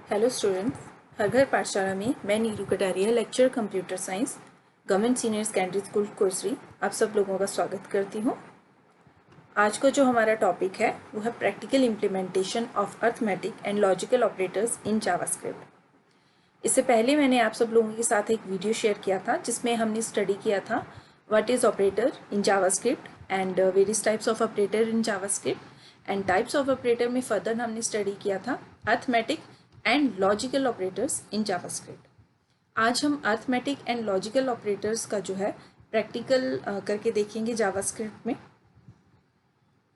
Hello students, हर घर पाठशाला में मैं Neeru Kataria lecture computer science government senior secondary school Kosari आप सब लोगों का स्वागत करती हूँ। आज का जो हमारा टॉपिक है वो है practical implementation of arithmetic and logical operators in JavaScript. इससे पहले मैंने आप सब लोगों के साथ एक वीडियो शेयर किया था जिसमें हमने स्टडी किया था what is operator in JavaScript and various types of operator in JavaScript and types of operator में फर्दर हमने स्टडी किया था arithmetic and logical operators in JavaScript. आज हम अर्थमेटिक एंड लॉजिकल ऑपरेटर्स का जो है प्रैक्टिकल करके देखेंगे जावास्क्रिप्ट में।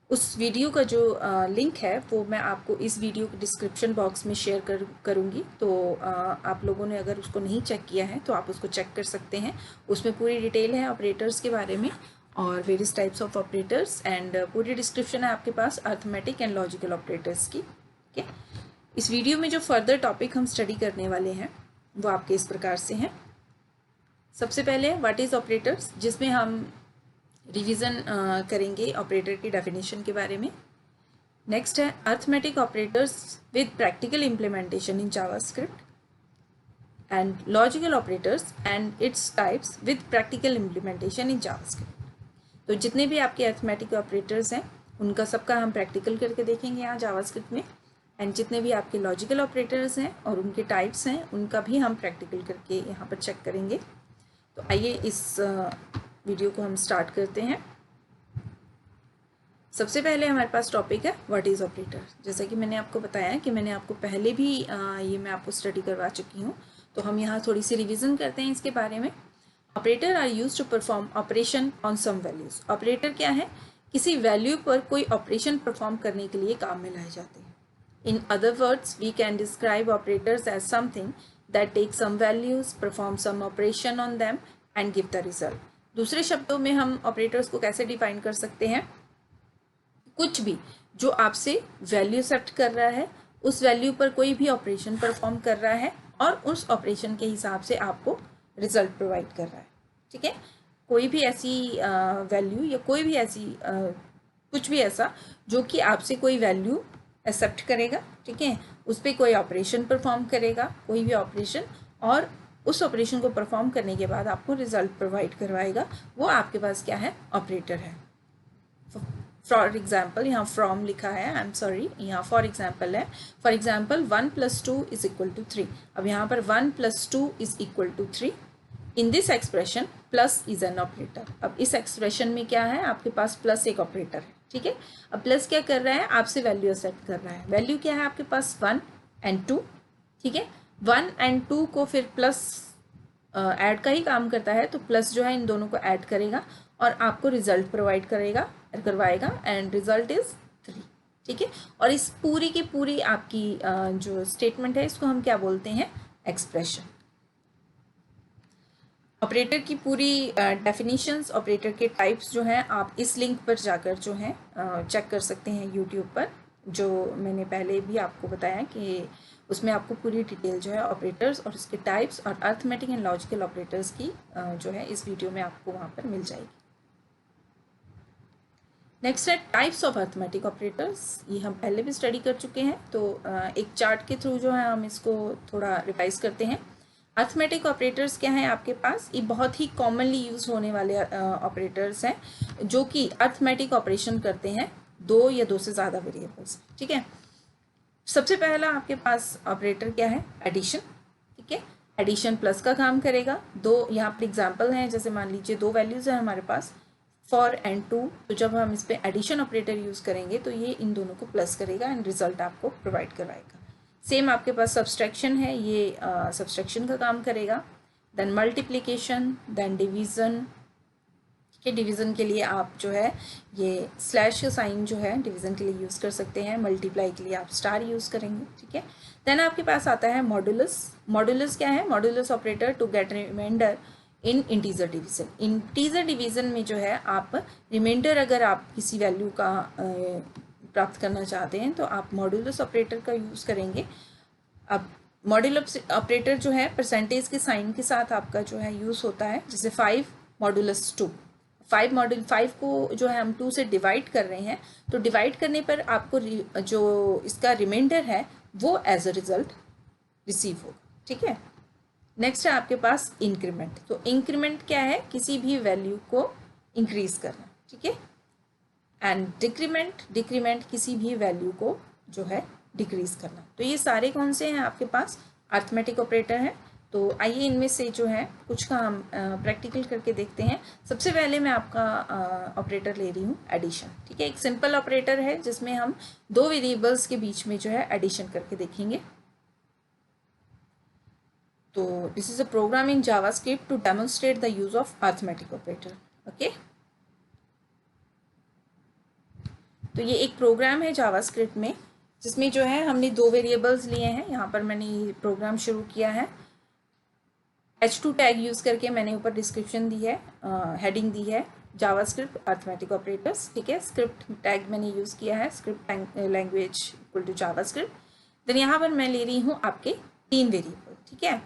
उस वीडियो का जो लिंक है वो मैं आपको इस वीडियो के डिस्क्रिप्शन बॉक्स में शेयर करूँगी, तो आप लोगों ने अगर उसको नहीं चेक किया है तो आप उसको चेक कर सकते हैं। उसमें पूरी डिटेल है ऑपरेटर्स के बारे में और various types of operators and पूरी डिस्क्रिप्शन है आपके पास अर्थमेटिक एंड लॉजिकल ऑपरेटर्स की। ठीक है, इस वीडियो में जो फर्दर टॉपिक हम स्टडी करने वाले हैं वो आपके इस प्रकार से हैं। सबसे पहले व्हाट इज़ ऑपरेटर्स, जिसमें हम रिवीजन करेंगे ऑपरेटर की डेफिनेशन के बारे में। नेक्स्ट है arithmetic operators with practical implementation in JavaScript and logical operators and its types with practical implementation in JavaScript. तो जितने भी आपके अर्थमेटिक ऑपरेटर्स हैं उनका सबका हम प्रैक्टिकल करके देखेंगे यहाँ जावास्क्रिप्ट में, एंड जितने भी आपके लॉजिकल ऑपरेटर्स हैं और उनके टाइप्स हैं उनका भी हम प्रैक्टिकल करके यहाँ पर चेक करेंगे। तो आइए इस वीडियो को हम स्टार्ट करते हैं। सबसे पहले हमारे पास टॉपिक है व्हाट इज़ ऑपरेटर। जैसा कि मैंने आपको बताया कि मैंने आपको पहले भी ये मैं आपको स्टडी करवा चुकी हूँ, तो हम यहाँ थोड़ी सी रिविज़न करते हैं इसके बारे में। Operator are use to perform operation on some values. Operator क्या है, किसी वैल्यू पर कोई ऑपरेशन परफॉर्म करने के लिए काम में लाए जाते हैं। In other words, we can describe operators as something that takes some values, perform some operation on them and give the result. दूसरे शब्दों में हम ऑपरेटर्स को कैसे डिफाइन कर सकते हैं, कुछ भी जो आपसे वैल्यू एक्सेप्ट कर रहा है, उस वैल्यू पर कोई भी ऑपरेशन परफॉर्म कर रहा है और उस ऑपरेशन के हिसाब से आपको रिजल्ट प्रोवाइड कर रहा है। ठीक है, कोई भी ऐसी वैल्यू या कोई भी ऐसी कुछ भी ऐसा जो कि आपसे कोई वैल्यू एक्सेप्ट करेगा, ठीक है, उस पर कोई ऑपरेशन परफॉर्म करेगा, कोई भी ऑपरेशन, और उस ऑपरेशन को परफॉर्म करने के बाद आपको रिजल्ट प्रोवाइड करवाएगा, वो आपके पास क्या है, ऑपरेटर है। फॉर एग्जाम्पल यहाँ फ्रॉम लिखा है, आई एम सॉरी, यहाँ फॉर एग्जाम्पल है। For example 1 + 2 = 3। अब यहाँ पर 1 + 2 = 3। In this expression plus is an operator. अब इस एक्सप्रेशन में क्या है, आपके पास प्लस एक ऑपरेटर है। ठीक है, अब प्लस क्या कर रहा है, आपसे वैल्यू एक्सेप्ट कर रहा है। वैल्यू क्या है आपके पास, 1 और 2। ठीक है, 1 और 2 को फिर प्लस ऐड का ही काम करता है, तो प्लस जो है इन दोनों को ऐड करेगा और आपको रिजल्ट प्रोवाइड करवाएगा एंड रिजल्ट इज 3। ठीक है, और इस पूरी की पूरी आपकी जो स्टेटमेंट है इसको हम क्या बोलते हैं, एक्सप्रेशन। ऑपरेटर की पूरी डेफिनेशंस, ऑपरेटर के टाइप्स जो हैं आप इस लिंक पर जाकर जो हैं चेक कर सकते हैं यूट्यूब पर, जो मैंने पहले भी आपको बताया कि उसमें आपको पूरी डिटेल जो है ऑपरेटर्स और उसके टाइप्स और अर्थमेटिक एंड लॉजिकल ऑपरेटर्स की जो है इस वीडियो में आपको वहाँ पर मिल जाएगी। नेक्स्ट है टाइप्स ऑफ अर्थमेटिक ऑपरेटर्स। ये हम पहले भी स्टडी कर चुके हैं, तो एक चार्ट के थ्रू जो है हम इसको थोड़ा रिवाइज करते हैं। अर्थमेटिक ऑपरेटर्स क्या हैं आपके पास, ये बहुत ही कॉमनली यूज होने वाले ऑपरेटर्स हैं जो कि अर्थमेटिक ऑपरेशन करते हैं 2 या 2 से ज़्यादा वेरिएबल्स। ठीक है, सबसे पहला आपके पास ऑपरेटर क्या है, एडिशन। ठीक है, एडिशन प्लस का काम करेगा। 2 यहाँ पर एग्जाम्पल हैं, जैसे मान लीजिए 2 वैल्यूज़ हैं हमारे पास 4 और 2, तो जब हम इस पर एडिशन ऑपरेटर यूज़ करेंगे तो ये इन दोनों को प्लस करेगा एंड रिजल्ट आपको प्रोवाइड करवाएगा। सेम आपके पास सब्सट्रैक्शन है, ये सब्सट्रैक्शन का काम करेगा। Then multiplication, then division. ठीक है, डिवीज़न के लिए आप जो है ये स्लैश का साइन जो है डिवीज़न के लिए यूज़ कर सकते हैं, मल्टीप्लाई के लिए आप स्टार यूज़ करेंगे। ठीक है, देन आपके पास आता है मॉडुलस। मॉडुलस क्या है, modulus operator to get remainder in integer division. Integer division में जो है आप रिमाइंडर अगर आप किसी वैल्यू का प्राप्त करना चाहते हैं तो आप मॉडुलस ऑपरेटर का यूज़ करेंगे। अब मॉडुलस ऑपरेटर जो है परसेंटेज के साइन के साथ आपका जो है यूज़ होता है, जैसे 5 मॉडुलस 2। 5 को जो है हम 2 से डिवाइड कर रहे हैं, तो डिवाइड करने पर आपको जो इसका रिमाइंडर है वो एज अ रिज़ल्ट रिसीव होगा, ठीक है। नेक्स्ट है आपके पास इंक्रीमेंट। तो इंक्रीमेंट क्या है, किसी भी वैल्यू को इंक्रीज करना, ठीक है। एंड डिक्रीमेंट किसी भी वैल्यू को जो है डिक्रीज करना। तो ये सारे कौन से हैं आपके पास, अरिथमेटिक ऑपरेटर हैं। तो आइए इनमें से जो है कुछ का हम प्रैक्टिकल करके देखते हैं। सबसे पहले मैं आपका ऑपरेटर ले रही हूँ एडिशन, ठीक है। एक सिंपल ऑपरेटर है जिसमें हम दो वेरिएबल्स के बीच में जो है एडिशन करके देखेंगे। तो this is a program in JavaScript to demonstrate the use of arithmetic operator, okay. तो ये एक प्रोग्राम है जावास्क्रिप्ट में जिसमें जो है हमने दो वेरिएबल्स लिए हैं। यहाँ पर मैंने ये प्रोग्राम शुरू किया है, H2 टैग यूज़ करके मैंने ऊपर डिस्क्रिप्शन दी है, हेडिंग दी है जावास्क्रिप्ट अरिथमेटिक ऑपरेटर्स, ठीक है। स्क्रिप्ट टैग मैंने यूज़ किया है, script language equal to JavaScript. Then यहाँ पर मैं ले रही हूँ आपके तीन वेरिएबल, ठीक है।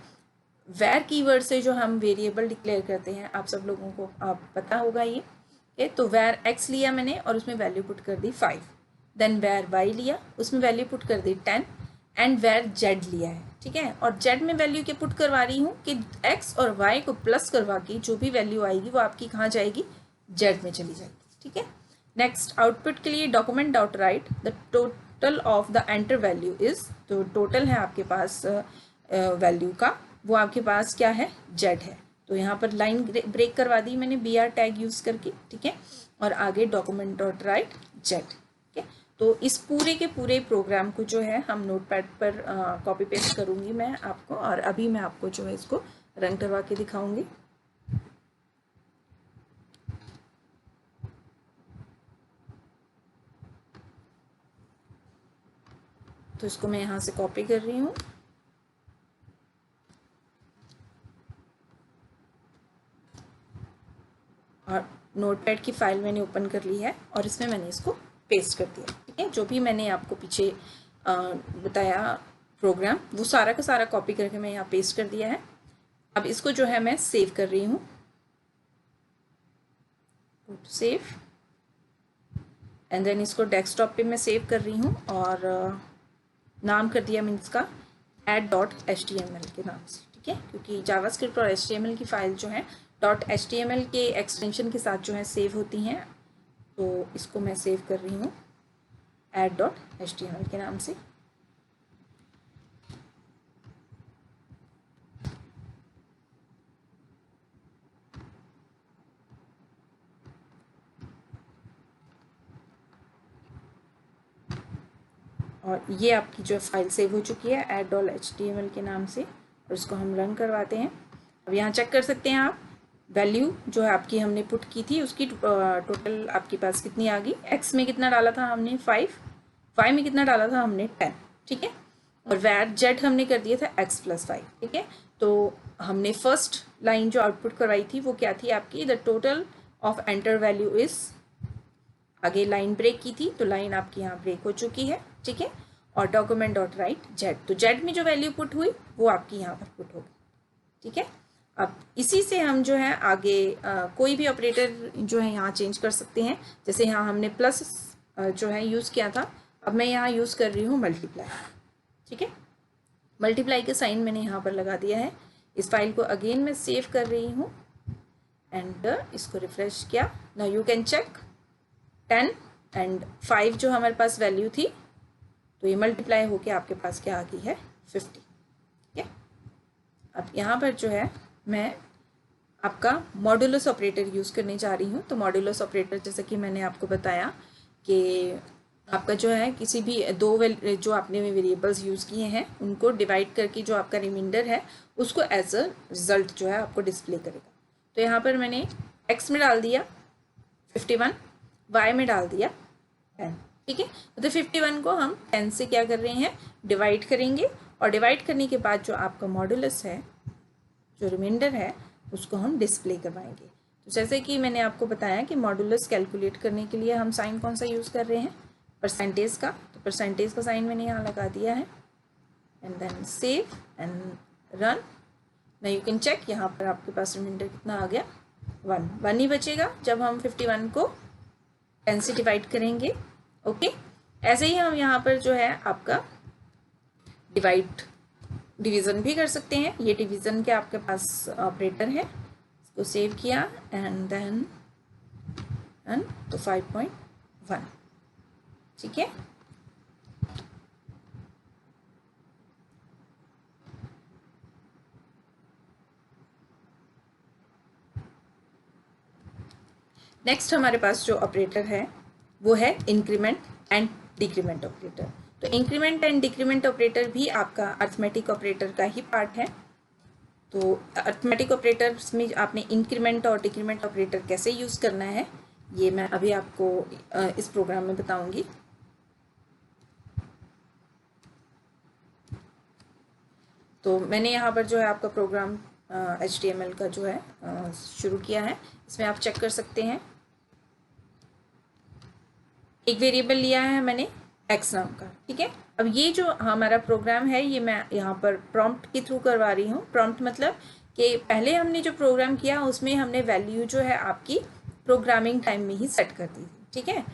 वैर कीवर्ड से जो हम वेरिएबल डिक्लेयर करते हैं, आप सब लोगों को पता होगा ये, ठीक है। तो वैर x लिया मैंने और उसमें वैल्यू पुट कर दी 5। देन वैर y लिया, उसमें वैल्यू पुट कर दी 10 एंड वैर z लिया है, ठीक है। और z में वैल्यू के पुट करवा रही हूँ कि x और y को प्लस करवा के जो भी वैल्यू आएगी वो आपकी कहाँ जाएगी, z में चली जाएगी, ठीक है। नेक्स्ट आउटपुट के लिए document dot right the total of the enter value is, तो टोटल है आपके पास वैल्यू का, वो आपके पास क्या है, z है। तो यहाँ पर लाइन ब्रेक करवा दी मैंने br टैग यूज़ करके, ठीक है। और आगे डॉक्यूमेंट डॉट राइट z, ठीक है। तो इस पूरे के पूरे प्रोग्राम को जो है हम नोटपैड पर कॉपी पेस्ट करूँगी मैं आपको, और अभी मैं आपको जो है इसको रन करवा के दिखाऊंगी। तो इसको मैं यहाँ से कॉपी कर रही हूँ और नोटपैड की फाइल मैंने ओपन कर ली है और इसमें मैंने इसको पेस्ट कर दिया, ठीक है। जो भी मैंने आपको पीछे बताया प्रोग्राम, वो सारा का सारा कॉपी करके मैं यहाँ पेस्ट कर दिया है। अब इसको जो है मैं सेव कर रही हूँ, सेव, एंड देन इसको डेस्कटॉप पे मैं सेव कर रही हूँ और नाम कर दिया मैंने इसका add.html के नाम से, ठीक है। क्योंकि जावास्क्रिप्ट और HTML की फाइल जो है .html के एक्सटेंशन के साथ जो है सेव होती हैं, तो इसको मैं सेव कर रही हूँ add.html के नाम से। और ये आपकी जो फाइल सेव हो चुकी है add.html के नाम से, और इसको हम रन करवाते हैं। अब यहाँ चेक कर सकते हैं आप, वैल्यू जो है आपकी हमने पुट की थी उसकी टोटल आपके पास कितनी आ गई। x में कितना डाला था हमने 5, y में कितना डाला था हमने 10, ठीक है। और वैर z हमने कर दिया था x + 5, ठीक है। तो हमने फर्स्ट लाइन जो आउटपुट करवाई थी वो क्या थी आपकी, the total of enter value is, आगे लाइन ब्रेक की थी तो लाइन आपकी यहाँ ब्रेक हो चुकी है, ठीक है। और डॉक्यूमेंट डॉट राइट z, तो z में जो वैल्यू पुट हुई वो आपकी यहाँ पर पुट होगी, ठीक है। अब इसी से हम जो है आगे कोई भी ऑपरेटर जो है यहाँ चेंज कर सकते हैं। जैसे यहाँ हमने प्लस जो है यूज़ किया था, अब मैं यहाँ यूज़ कर रही हूँ मल्टीप्लाई, ठीक है। मल्टीप्लाई का साइन मैंने यहाँ पर लगा दिया है। इस फाइल को अगेन मैं सेव कर रही हूँ एंड इसको रिफ्रेश किया। Now you can check 10 and 5 जो हमारे पास वैल्यू थी, तो ये मल्टीप्लाई होके आपके पास क्या आ गई है 50, ठीक है। अब यहाँ पर जो है मैं आपका मॉड्यूलस ऑपरेटर यूज़ करने जा रही हूँ। तो मॉड्यूलस ऑपरेटर जैसे कि मैंने आपको बताया कि आपका जो है किसी भी जो आपने वेरिएबल्स यूज़ किए हैं उनको डिवाइड करके जो आपका रिमाइंडर है उसको एज अ रिज़ल्ट जो है आपको डिस्प्ले करेगा। तो यहाँ पर मैंने x में डाल दिया 51, y में डाल दिया 10, ठीक है। तो 51 को हम 10 से क्या कर रहे हैं, डिवाइड करेंगे, और डिवाइड करने के बाद जो आपका मॉड्यूलस है, जो रिमाइंडर है, उसको हम डिस्प्ले करवाएंगे। तो जैसे कि मैंने आपको बताया कि मॉड्यूलस कैलकुलेट करने के लिए हम साइन कौन सा यूज़ कर रहे हैं, परसेंटेज का। तो परसेंटेज का साइन मैंने यहाँ लगा दिया है and then save and run. ना यू कैन चेक, यहाँ पर आपके पास रिमाइंडर कितना आ गया, 1 ही बचेगा जब हम 51 को 10 से डिवाइड करेंगे, ओके। ऐसे ही हम यहाँ पर जो है आपका डिवाइड डिवीज़न भी कर सकते हैं। ये डिवीज़न के आपके पास ऑपरेटर है, इसको सेव किया एंड देन तो 5.1, ठीक है। नेक्स्ट हमारे पास जो ऑपरेटर है वो है इंक्रीमेंट एंड डिक्रीमेंट ऑपरेटर। तो इंक्रीमेंट एंड डिक्रीमेंट ऑपरेटर भी आपका अर्थमेटिक ऑपरेटर का ही पार्ट है। तो अर्थमेटिक ऑपरेटर्स में आपने इंक्रीमेंट और डिक्रीमेंट ऑपरेटर कैसे यूज़ करना है ये मैं अभी आपको इस प्रोग्राम में बताऊंगी। तो मैंने यहाँ पर जो है आपका प्रोग्राम HTML का जो है शुरू किया है। इसमें आप चेक कर सकते हैं, एक वेरिएबल लिया है मैंने x नाम का, ठीक है। अब ये जो हमारा प्रोग्राम है ये मैं यहाँ पर प्रॉम्प्ट के थ्रू करवा रही हूँ। प्रॉम्प्ट मतलब कि पहले हमने जो प्रोग्राम किया उसमें हमने वैल्यू जो है आपकी प्रोग्रामिंग टाइम में ही सेट कर दी थी, ठीक है।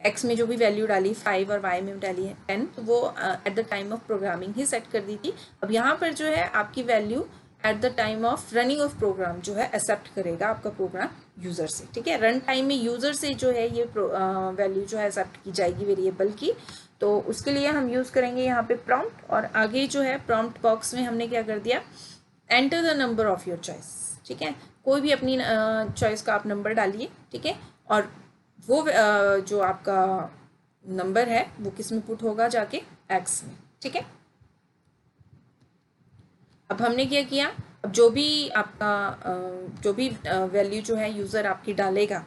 x में जो भी वैल्यू डाली 5 और y में डाली है 10, तो वो at the time of programming ही सेट कर दी थी। अब यहाँ पर जो है आपकी value at the time of running of program जो है एक्सेप्ट करेगा आपका प्रोग्राम यूज़र से, ठीक है। रन टाइम में यूज़र से जो है ये वैल्यू जो है एक्सेप्ट की जाएगी वेरिएबल की। तो उसके लिए हम यूज़ करेंगे यहाँ पे प्रॉम्प्ट, और आगे जो है प्रॉम्प्ट बॉक्स में हमने क्या कर दिया, enter the number of your choice, ठीक है। कोई भी अपनी चॉइस का आप नंबर डालिए, ठीक है। और वो जो आपका नंबर है वो किस में पुट होगा, जाके x में, ठीक है। अब हमने क्या किया, अब जो भी आपका जो भी वैल्यू जो है यूज़र आपकी डालेगा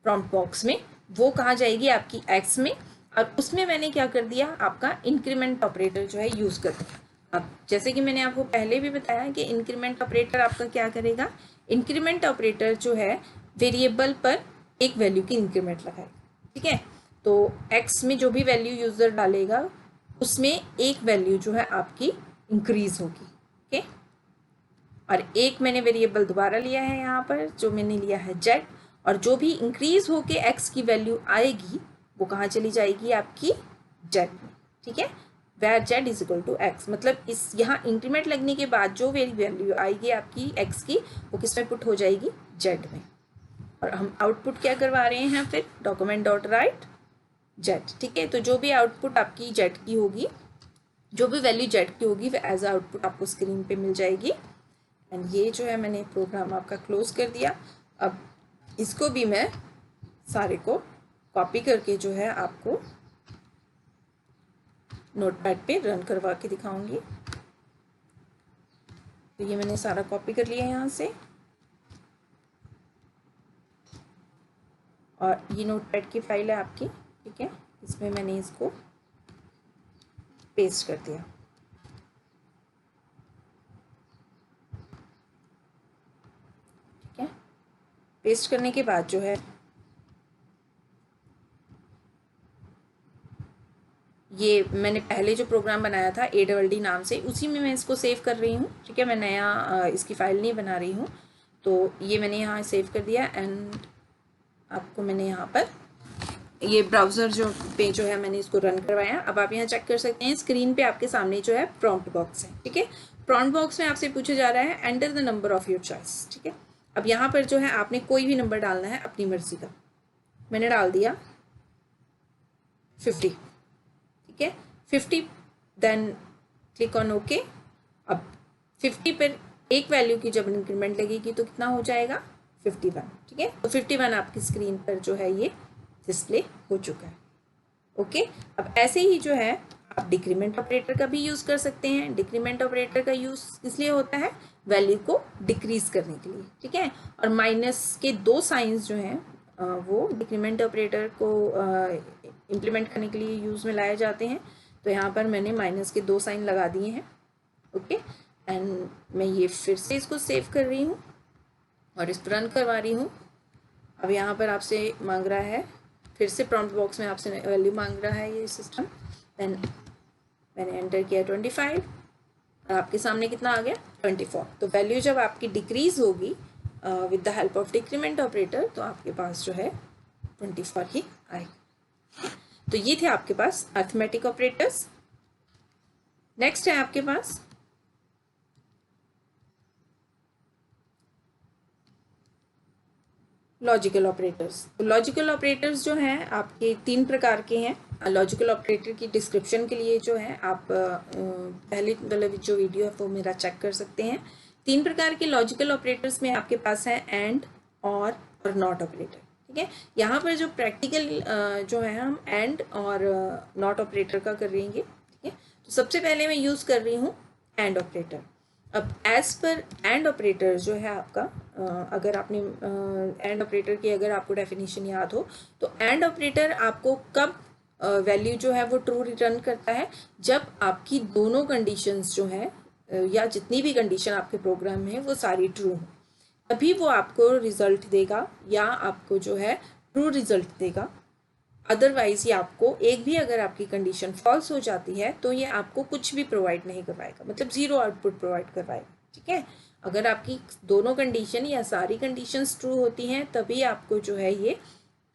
प्रॉम्प्ट बॉक्स में, वो कहाँ जाएगी आपकी x में, और उसमें मैंने क्या कर दिया, आपका इंक्रीमेंट ऑपरेटर जो है यूज़ कर दिया। अब जैसे कि मैंने आपको पहले भी बताया कि इंक्रीमेंट ऑपरेटर आपका क्या करेगा, इंक्रीमेंट ऑपरेटर जो है वेरिएबल पर एक वैल्यू की इंक्रीमेंट लगाएगा, ठीक है। तो x में जो भी वैल्यू यूज़र डालेगा उसमें एक वैल्यू जो है आपकी इंक्रीज होगी, ओके। और एक मैंने वेरिएबल दोबारा लिया है यहाँ पर, जो मैंने लिया है z, और जो भी इंक्रीज होके x की वैल्यू आएगी वो कहाँ चली जाएगी, आपकी z में, ठीक है। where z is equal to x, मतलब इस यहाँ इंक्रीमेंट लगने के बाद जो वैल्यू आएगी आपकी x की, वो किस में पुट हो जाएगी, z में। और हम आउटपुट क्या करवा रहे हैं फिर, डॉक्यूमेंट डॉट राइट z, ठीक है। तो जो भी आउटपुट आपकी z की होगी, जो भी वैल्यू z की होगी वो एज आउटपुट आपको स्क्रीन पे मिल जाएगी। एंड ये जो है मैंने प्रोग्राम आपका क्लोज कर दिया। अब इसको भी मैं सारे को कॉपी करके जो है आपको नोटपैड पे रन करवा के दिखाऊंगी। तो ये मैंने सारा कॉपी कर लिया है यहाँ से, और ये नोटपैड की फाइल है आपकी, ठीक है। इसमें मैंने इसको पेस्ट कर दिया, ठीक है। पेस्ट करने के बाद जो है ये मैंने पहले जो प्रोग्राम बनाया था ADD नाम से, उसी में मैं इसको सेव कर रही हूँ, ठीक है। मैं नया इसकी फ़ाइल नहीं बना रही हूँ। तो ये मैंने यहाँ सेव कर दिया, एंड आपको मैंने यहाँ पर ये ब्राउज़र जो है मैंने इसको रन करवाया। अब आप यहाँ चेक कर सकते हैं, स्क्रीन पे आपके सामने जो है प्रॉम्प्ट बॉक्स है, ठीक है। प्रॉम्प्ट बॉक्स में आपसे पूछा जा रहा है enter the number of your choice, ठीक है। अब यहाँ पर जो है आपने कोई भी नंबर डालना है अपनी मर्जी का। मैंने डाल दिया 50, ठीक है, 50, देन क्लिक ऑन ओके। अब 50 पर एक वैल्यू की जब इंक्रीमेंट लगेगी तो कितना हो जाएगा, 51, ठीक है। तो 51 आपकी स्क्रीन पर जो है ये डिस्प्ले हो चुका है, ओके। अब ऐसे ही जो है आप डिक्रीमेंट ऑपरेटर का भी यूज़ कर सकते हैं। डिक्रीमेंट ऑपरेटर का यूज़ इसलिए होता है वैल्यू को डिक्रीज करने के लिए, ठीक है। और माइनस के दो साइंस जो हैं वो डिक्रीमेंट ऑपरेटर को इम्प्लीमेंट करने के लिए यूज़ में लाए जाते हैं। तो यहाँ पर मैंने माइनस के दो साइन लगा दिए हैं, ओके। एंड मैं ये फिर से इसको सेव कर रही हूँ और इस पर रन करवा रही हूँ। अब यहाँ पर आपसे मांग रहा है, फिर से प्रॉम्प्ट बॉक्स में आपसे वैल्यू मांग रहा है ये सिस्टम। देन मैंने एंटर किया 25, और आपके सामने कितना आ गया, 24। तो वैल्यू जब आपकी डिक्रीज होगी with the help of decrement operator, तो आपके पास जो है 24 ही आएगा। तो ये थे आपके पास अर्थमेटिक ऑपरेटर्स। नेक्स्ट है आपके पास लॉजिकल ऑपरेटर्स। लॉजिकल ऑपरेटर्स जो हैं आपके 3 प्रकार के हैं। लॉजिकल ऑपरेटर की डिस्क्रिप्शन के लिए जो है आप पहले मतलब जो वीडियो है वो मेरा चेक कर सकते हैं। 3 प्रकार के लॉजिकल ऑपरेटर्स में आपके पास है एंड, और नॉट ऑपरेटर। ठीक है, यहाँ पर जो प्रैक्टिकल जो है हम एंड और नॉट ऑपरेटर का कर रहेंगे। ठीक है, तो सबसे पहले मैं यूज़ कर रही हूँ एंड ऑपरेटर। अब एज पर एंड ऑपरेटर जो है आपका, अगर आपने एंड ऑपरेटर की अगर आपको डेफिनेशन याद हो तो एंड ऑपरेटर आपको कब वैल्यू जो है वो ट्रू रिटर्न करता है, जब आपकी दोनों कंडीशंस जो है या जितनी भी कंडीशन आपके प्रोग्राम में है वो सारी ट्रू हो, तभी वो आपको रिजल्ट देगा या आपको जो है ट्रू रिजल्ट देगा। अदरवाइज ये आपको एक भी अगर आपकी कंडीशन फॉल्स हो जाती है तो ये आपको कुछ भी प्रोवाइड नहीं करवाएगा, मतलब ज़ीरो आउटपुट प्रोवाइड करवाएगा। ठीक है, अगर आपकी दोनों कंडीशन या सारी कंडीशंस ट्रू होती हैं तभी आपको जो है ये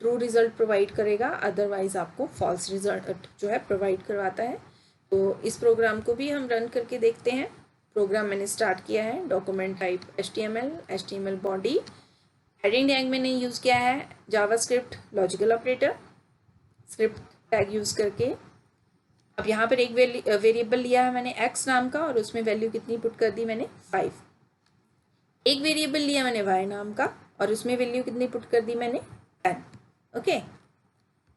ट्रू रिजल्ट प्रोवाइड करेगा, अदरवाइज आपको फॉल्स रिजल्ट जो है प्रोवाइड करवाता है। तो इस प्रोग्राम को भी हम रन करके देखते हैं। प्रोग्राम मैंने स्टार्ट किया है, document type HTML body, heading tag मैंने यूज़ किया है JavaScript logical operator, script tag use करके। अब यहाँ पर एक वेरिएबल लिया है मैंने x नाम का, और उसमें वैल्यू कितनी पुट कर दी मैंने 5। एक वेरिएबल लिया मैंने y नाम का, और उसमें वैल्यू कितनी पुट कर दी मैंने 10। ओके,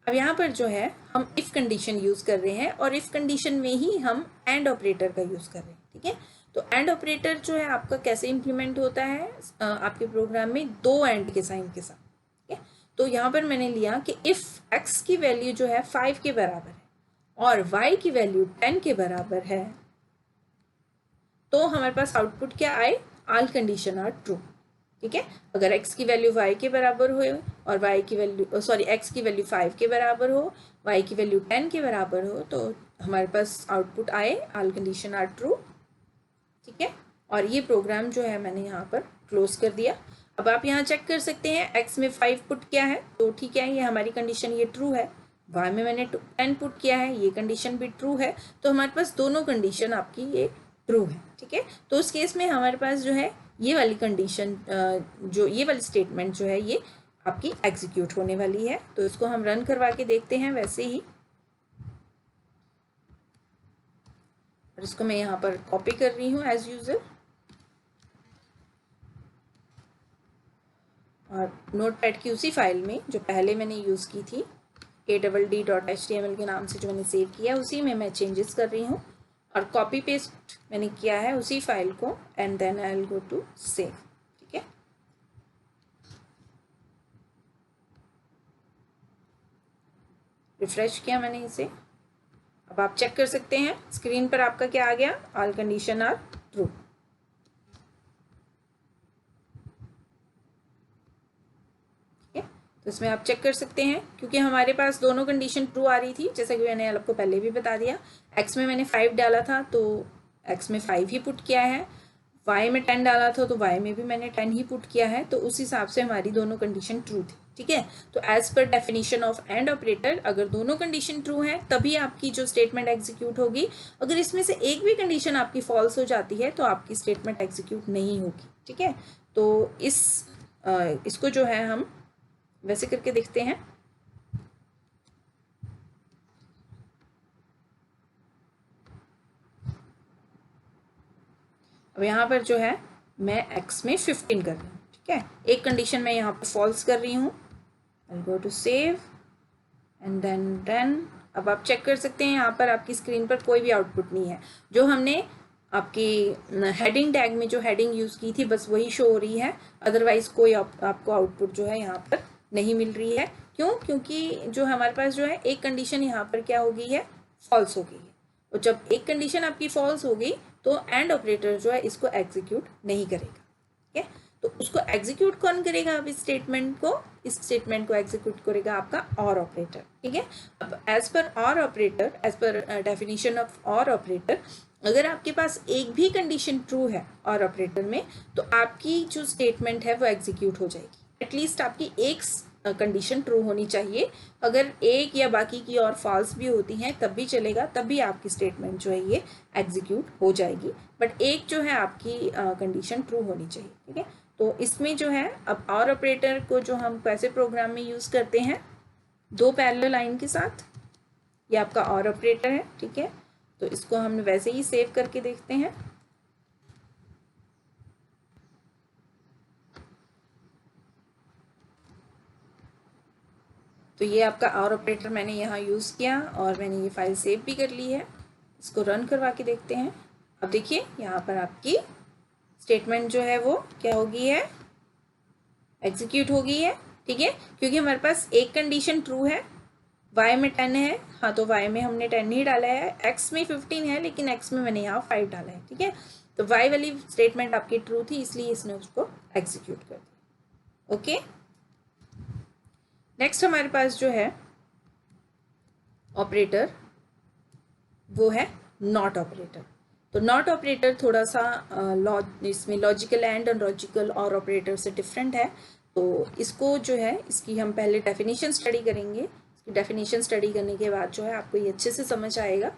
अब यहाँ पर जो है हम इफ़ कंडीशन यूज़ कर रहे हैं, और इफ़ कंडीशन में ही हम एंड ऑपरेटर का यूज़ कर रहे हैं। ठीक है, तो एंड ऑपरेटर जो है आपका कैसे इम्प्लीमेंट होता है आपके प्रोग्राम में 2 एंड के साइन के साथ। ठीक है, तो यहाँ पर मैंने लिया कि इफ़ x की वैल्यू जो है 5 के बराबर है और y की वैल्यू 10 के बराबर है, तो हमारे पास आउटपुट क्या आए, ऑल कंडीशन आर ट्रू। ठीक है, अगर x की वैल्यू y के बराबर हो और y की वैल्यू x की वैल्यू 5 के बराबर हो, y की वैल्यू 10 के बराबर हो, तो हमारे पास आउटपुट आए ऑल कंडीशन आर ट्रू। ठीक है, और ये प्रोग्राम जो है मैंने यहाँ पर क्लोज कर दिया। अब आप यहाँ चेक कर सकते हैं x में 5 पुट किया है तो ठीक है, ये हमारी कंडीशन ये ट्रू है। y में मैंने 10 पुट किया है, ये कंडीशन भी ट्रू है। तो हमारे पास दोनों कंडीशन आपकी ये ट्रू है। ठीक है, तो उस केस में हमारे पास जो है ये वाली कंडीशन जो ये वाली स्टेटमेंट जो है ये आपकी एग्जीक्यूट होने वाली है। तो इसको हम रन करवा के देखते हैं वैसे ही, और इसको मैं यहाँ पर कॉपी कर रही हूँ एज यूजुअल, और नोटपैड की उसी फाइल में जो पहले मैंने यूज़ की थी ADD.html के नाम से जो मैंने सेव किया उसी में मैं चेंजेस कर रही हूँ, और कॉपी पेस्ट मैंने किया है उसी फाइल को, and then I will go to save. ठीक है, रिफ्रेश किया मैंने इसे। अब आप चेक कर सकते हैं स्क्रीन पर आपका क्या आ गया, ऑल कंडीशन आर ट्रू। तो इसमें आप चेक कर सकते हैं, क्योंकि हमारे पास दोनों कंडीशन ट्रू आ रही थी, जैसा कि मैंने आपको पहले भी बता दिया। x में मैंने 5 डाला था तो x में 5 ही पुट किया है, y में 10 डाला था तो y में भी मैंने 10 ही पुट किया है, तो उस हिसाब से हमारी दोनों कंडीशन ट्रू थी। ठीक है, तो as per definition of and operator अगर दोनों कंडीशन ट्रू है तभी आपकी जो स्टेटमेंट एग्जीक्यूट होगी। अगर इसमें से एक भी कंडीशन आपकी फॉल्स हो जाती है तो आपकी स्टेटमेंट एग्जीक्यूट नहीं होगी। ठीक है, तो इसको जो है हम वैसे करके देखते हैं। अब यहाँ पर जो है मैं x में 15 कर रही हूँ। ठीक है, एक कंडीशन मैं यहाँ पर फॉल्स कर रही हूँ। I go to save and then run. अब आप चेक कर सकते हैं यहाँ पर आपकी स्क्रीन पर कोई भी आउटपुट नहीं है। जो हमने आपकी हेडिंग टैग में जो हेडिंग यूज़ की थी बस वही शो हो रही है, अदरवाइज कोई आपको आउटपुट जो है यहाँ पर नहीं मिल रही है। क्यों? क्योंकि जो हमारे पास जो है एक कंडीशन यहाँ पर क्या हो गई है, फॉल्स हो गई है, और जब एक कंडीशन आपकी फॉल्स हो गई तो एंड ऑपरेटर जो है इसको एग्जीक्यूट नहीं करेगा। ठीक है, तो उसको एग्जीक्यूट कौन करेगा? अब इस स्टेटमेंट को एग्जीक्यूट करेगा आपका और ऑपरेटर। ठीक है, अब as per or operator, as per definition of or operator, अगर आपके पास एक भी कंडीशन ट्रू है और ऑपरेटर में तो आपकी जो स्टेटमेंट है वो एग्जीक्यूट हो जाएगी। एटलीस्ट आपकी एक कंडीशन ट्रू होनी चाहिए। अगर एक या बाकी की और फॉल्स भी होती हैं तब भी चलेगा, तब भी आपकी स्टेटमेंट जो है ये एग्जीक्यूट हो जाएगी, बट एक जो है आपकी कंडीशन ट्रू होनी चाहिए। ठीक है, तो इसमें जो है अब और ऑपरेटर को जो हम कैसे प्रोग्राम में यूज़ करते हैं, 2 पैरेलल लाइन के साथ, ये आपका और ऑपरेटर है, ठीक है। तो इसको हम वैसे ही सेव करके देखते हैं। तो ये आपका और ऑपरेटर मैंने यहाँ यूज़ किया और मैंने ये फाइल सेव भी कर ली है। इसको रन करवा के देखते हैं। अब देखिए यहाँ पर आपकी स्टेटमेंट जो है वो क्या हो गई है, एग्जीक्यूट हो गई है, ठीक है। क्योंकि हमारे पास एक कंडीशन ट्रू है, y में 10 है, हाँ तो y में हमने 10 ही डाला है, x में 15 है लेकिन x में मैंने यहाँ 5 डाला है, ठीक है। तो y वाली स्टेटमेंट आपकी ट्रू थी इसलिए इसने उसको एग्जीक्यूट कर दिया। ओके, नेक्स्ट हमारे पास जो है ऑपरेटर वो है नॉट ऑपरेटर। तो नॉट ऑपरेटर थोड़ा सा इसमें लॉजिकल एंड अनलॉजिकल और ऑपरेटर से डिफरेंट है। तो इसको जो है इसकी हम पहले डेफिनेशन स्टडी करेंगे। इसकी डेफिनेशन स्टडी करने के बाद जो है आपको ये अच्छे से समझ आएगा।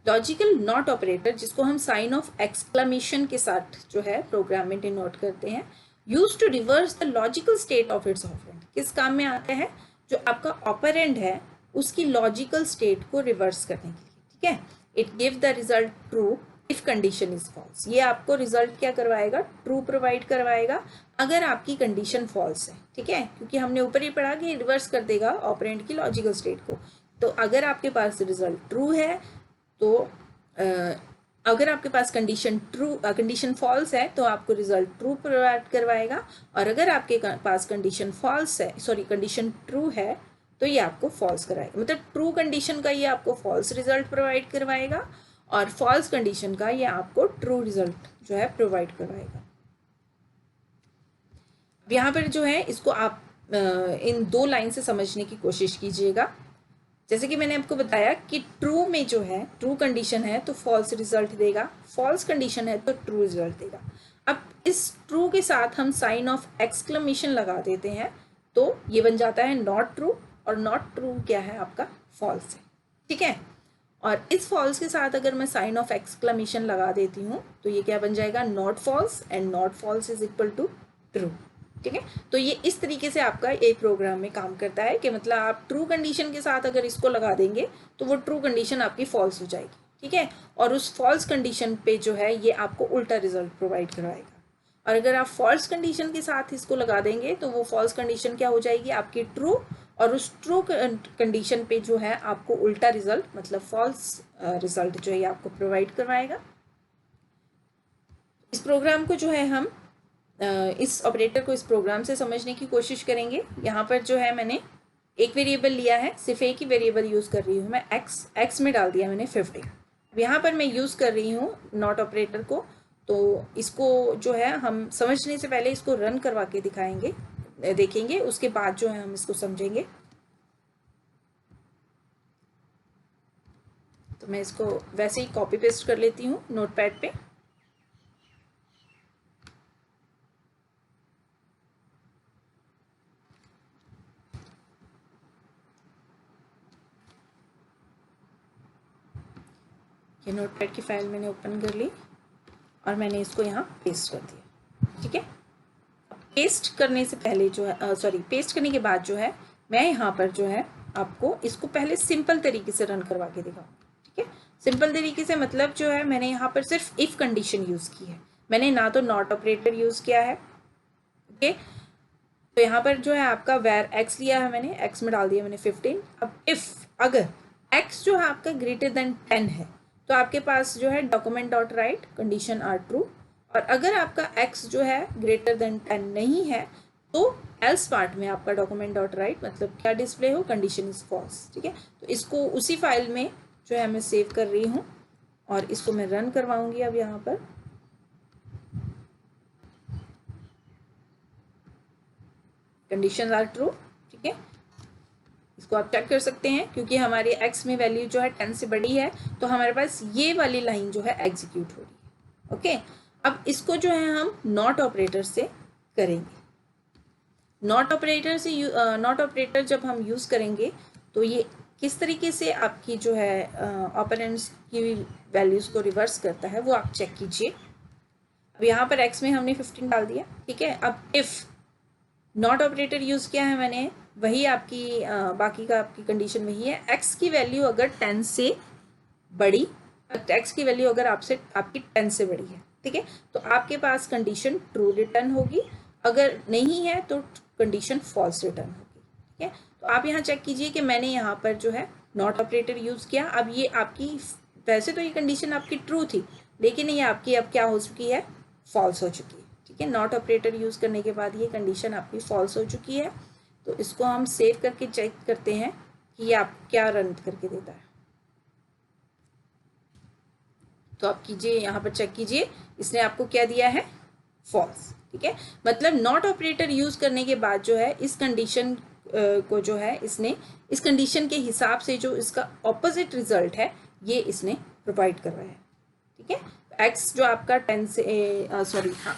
लॉजिकल नॉट ऑपरेटर, जिसको हम साइन ऑफ एक्सक्लेमेशन के साथ जो है प्रोग्राम में डिनोट करते हैं, use to reverse the logical state of its operand. किस काम में आता है, जो आपका ऑपरेंड है उसकी लॉजिकल स्टेट को रिवर्स करने के लिए, ठीक है। It give the result true if condition is false. ये आपको रिजल्ट क्या करवाएगा, ट्रू प्रोवाइड करवाएगा अगर आपकी कंडीशन फॉल्स है, ठीक है। क्योंकि हमने ऊपर ही पढ़ा कि रिवर्स कर देगा ऑपरेंड की लॉजिकल स्टेट को। तो अगर आपके पास रिजल्ट ट्रू है तो अगर आपके पास कंडीशन फॉल्स है तो आपको रिजल्ट ट्रू प्रोवाइड करवाएगा, और अगर आपके पास कंडीशन फॉल्स है, सॉरी कंडीशन ट्रू है तो ये आपको फॉल्स कराएगा। मतलब ट्रू कंडीशन का ये आपको फॉल्स रिजल्ट प्रोवाइड करवाएगा और फॉल्स कंडीशन का ये आपको ट्रू रिजल्ट जो है प्रोवाइड करवाएगा। यहाँ पर जो है इसको आप इन 2 लाइन से समझने की कोशिश कीजिएगा। जैसे कि मैंने आपको बताया कि ट्रू में जो है ट्रू कंडीशन है तो फॉल्स रिजल्ट देगा, फॉल्स कंडीशन है तो ट्रू रिजल्ट देगा। अब इस ट्रू के साथ हम साइन ऑफ एक्सक्लेमेशन लगा देते हैं तो ये बन जाता है नॉट ट्रू, और नॉट ट्रू क्या है आपका, फॉल्स है, ठीक है। और इस फॉल्स के साथ अगर मैं साइन ऑफ एक्सक्लेमेशन लगा देती हूँ तो ये क्या बन जाएगा, not false, and not false is equal to true, ठीक है। तो ये इस तरीके से आपका एक प्रोग्राम में काम करता है कि मतलब आप ट्रू कंडीशन के साथ अगर इसको लगा देंगे तो वो ट्रू कंडीशन आपकी फॉल्स हो जाएगी, ठीक है। और उस फॉल्स कंडीशन पे जो है ये आपको उल्टा रिजल्ट प्रोवाइड करवाएगा। और अगर आप फॉल्स कंडीशन के साथ इसको लगा देंगे तो वो फॉल्स कंडीशन क्या हो जाएगी, आपकी ट्रू, और उस ट्रू कंडीशन पे जो है आपको उल्टा रिजल्ट मतलब फॉल्स रिजल्ट जो है आपको प्रोवाइड करवाएगा। इस प्रोग्राम को जो है हम इस ऑपरेटर को इस प्रोग्राम से समझने की कोशिश करेंगे। यहाँ पर जो है मैंने एक वेरिएबल लिया है, सिर्फ एक ही वेरिएबल यूज़ कर रही हूँ मैं, एक्स में डाल दिया मैंने 50। यहाँ पर मैं यूज़ कर रही हूँ नॉट ऑपरेटर को। तो इसको जो है हम समझने से पहले इसको रन करवा के दिखाएंगे, देखेंगे, उसके बाद जो है हम इसको समझेंगे। तो मैं इसको वैसे ही कॉपी पेस्ट कर लेती हूँ नोटपैड पे। ये नोटपैड की फाइल मैंने ओपन कर ली और मैंने इसको यहाँ पेस्ट कर दिया, ठीक है। पेस्ट करने से पहले जो है पेस्ट करने के बाद जो है मैं यहाँ पर जो है आपको इसको पहले सिंपल तरीके से रन करवा के दिखाऊंगी, ठीक है। सिंपल तरीके से मतलब जो है मैंने यहाँ पर सिर्फ इफ कंडीशन यूज़ की है, मैंने ना तो नॉट ऑपरेटर यूज़ किया है, ओके। तो यहाँ पर जो है आपका वेर एक्स लिया है मैंने, एक्स में डाल दिया मैंने 15। अब इफ अगर एक्स जो है आपका ग्रेटर देन 10 है तो आपके पास जो है document dot write condition are true, और अगर आपका x जो है ग्रेटर देन 10 नहीं है तो एल्स पार्ट में आपका डॉक्यूमेंट डॉट राइट मतलब क्या डिस्प्ले हो, कंडीशन इज फॉल्स, ठीक है। तो इसको उसी फाइल में जो है मैं सेव कर रही हूँ और इसको मैं रन करवाऊंगी अब यहाँ पर। कंडीशन आर ट्रू, ठीक है। इसको आप चेक कर सकते हैं क्योंकि हमारी x में वैल्यू जो है 10 से बड़ी है तो हमारे पास ये वाली लाइन जो है एग्जीक्यूट हो रही है, ओके। अब इसको जो है हम नॉट ऑपरेटर से करेंगे। नॉट ऑपरेटर जब हम यूज़ करेंगे तो ये किस तरीके से आपकी जो है ऑपरेंड्स की वैल्यूज़ को रिवर्स करता है वो आप चेक कीजिए। अब यहाँ पर x में हमने 15 डाल दिया, ठीक है। अब इफ़ नॉट ऑपरेटर यूज़ किया है मैंने, वही आपकी बाकी का आपकी कंडीशन वही है। x की वैल्यू अगर 10 से बड़ी, x की वैल्यू अगर आपकी 10 से बड़ी है, ठीक है, तो आपके पास कंडीशन ट्रू रिटर्न होगी, अगर नहीं है तो कंडीशन फॉल्स रिटर्न होगी, ठीक है। तो आप यहाँ चेक कीजिए कि मैंने यहाँ पर जो है नॉट ऑपरेटर यूज़ किया। अब ये आपकी, वैसे तो ये कंडीशन आपकी ट्रू थी, लेकिन ये आपकी अब क्या हो चुकी है, फॉल्स हो चुकी है, ठीक है। नॉट ऑपरेटर यूज़ करने के बाद ये कंडीशन आपकी फॉल्स हो चुकी है। तो इसको हम सेव करके चेक करते हैं कि ये आप क्या रन करके देता है। तो आप कीजिए, यहाँ पर चेक कीजिए, इसने आपको क्या दिया है, फॉल्स, ठीक है। मतलब नॉट ऑपरेटर यूज़ करने के बाद जो है इस कंडीशन को जो है इसने इस कंडीशन के हिसाब से जो इसका ऑपोजिट रिजल्ट है ये इसने प्रोवाइड करवाया है, ठीक है। x जो आपका 10 से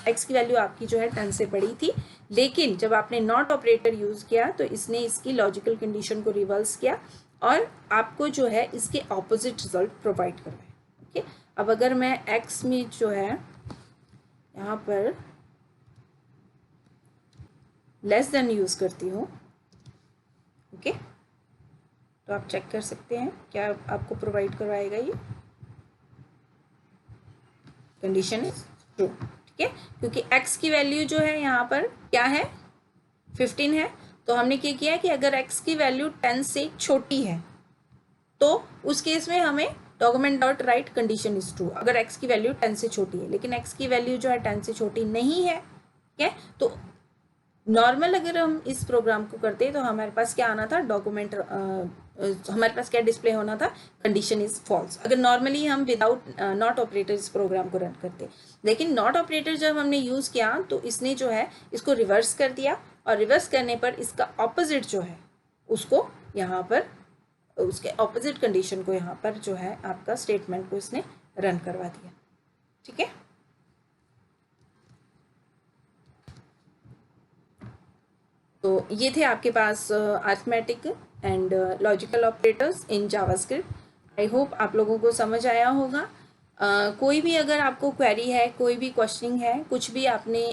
x की वैल्यू आपकी जो है 10 से बड़ी थी, लेकिन जब आपने नॉट ऑपरेटर यूज़ किया तो इसने इसकी लॉजिकल कंडीशन को रिवर्स किया और आपको जो है इसके ऑपोजिट रिजल्ट प्रोवाइड करवाया, ठीक है। अब अगर मैं x में जो है यहाँ पर लेस देन यूज़ करती हूँ, ओके, तो आप चेक कर सकते हैं क्या आपको प्रोवाइड करवाएगा ये, कंडीशन इज ट्रू, ठीक है, क्योंकि x की वैल्यू जो है यहाँ पर क्या है, 15 है। तो हमने क्या किया कि अगर x की वैल्यू 10 से छोटी है तो उस केस में हमें document dot write condition is true, अगर x की वैल्यू 10 से छोटी है, लेकिन x की वैल्यू जो है 10 से छोटी नहीं है, ठीक है। तो नॉर्मल अगर हम इस प्रोग्राम को करते तो हमारे पास क्या आना था, डॉक्यूमेंट हमारे पास क्या डिस्प्ले होना था, कंडीशन इज फॉल्स, अगर नॉर्मली हम विदाउट नॉट ऑपरेटर इस प्रोग्राम को रन करते। लेकिन नॉट ऑपरेटर जब हमने यूज़ किया तो इसने जो है इसको रिवर्स कर दिया, और रिवर्स करने पर इसका ऑपोजिट जो है उसको यहाँ पर, उसके ऑपोजिट कंडीशन को यहाँ पर जो है आपका स्टेटमेंट को इसने रन करवा दिया, ठीक है। तो ये थे आपके पास arithmetic and logical operators in JavaScript. I hope आप लोगों को समझ आया होगा। कोई भी अगर आपको क्वेरी है, कोई भी क्वेश्चनिंग है, कुछ भी आपने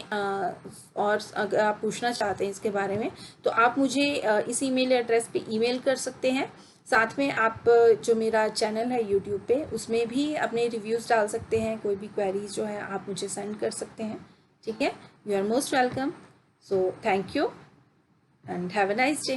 और अगर आप पूछना चाहते हैं इसके बारे में, तो आप मुझे इस ईमेल एड्रेस पे ईमेल कर सकते हैं। साथ में आप जो मेरा चैनल है यूट्यूब पे, उसमें भी अपने रिव्यूज़ डाल सकते हैं, कोई भी क्वेरीज जो है आप मुझे सेंड कर सकते हैं, ठीक है। You are most welcome. So thank you and have a nice day.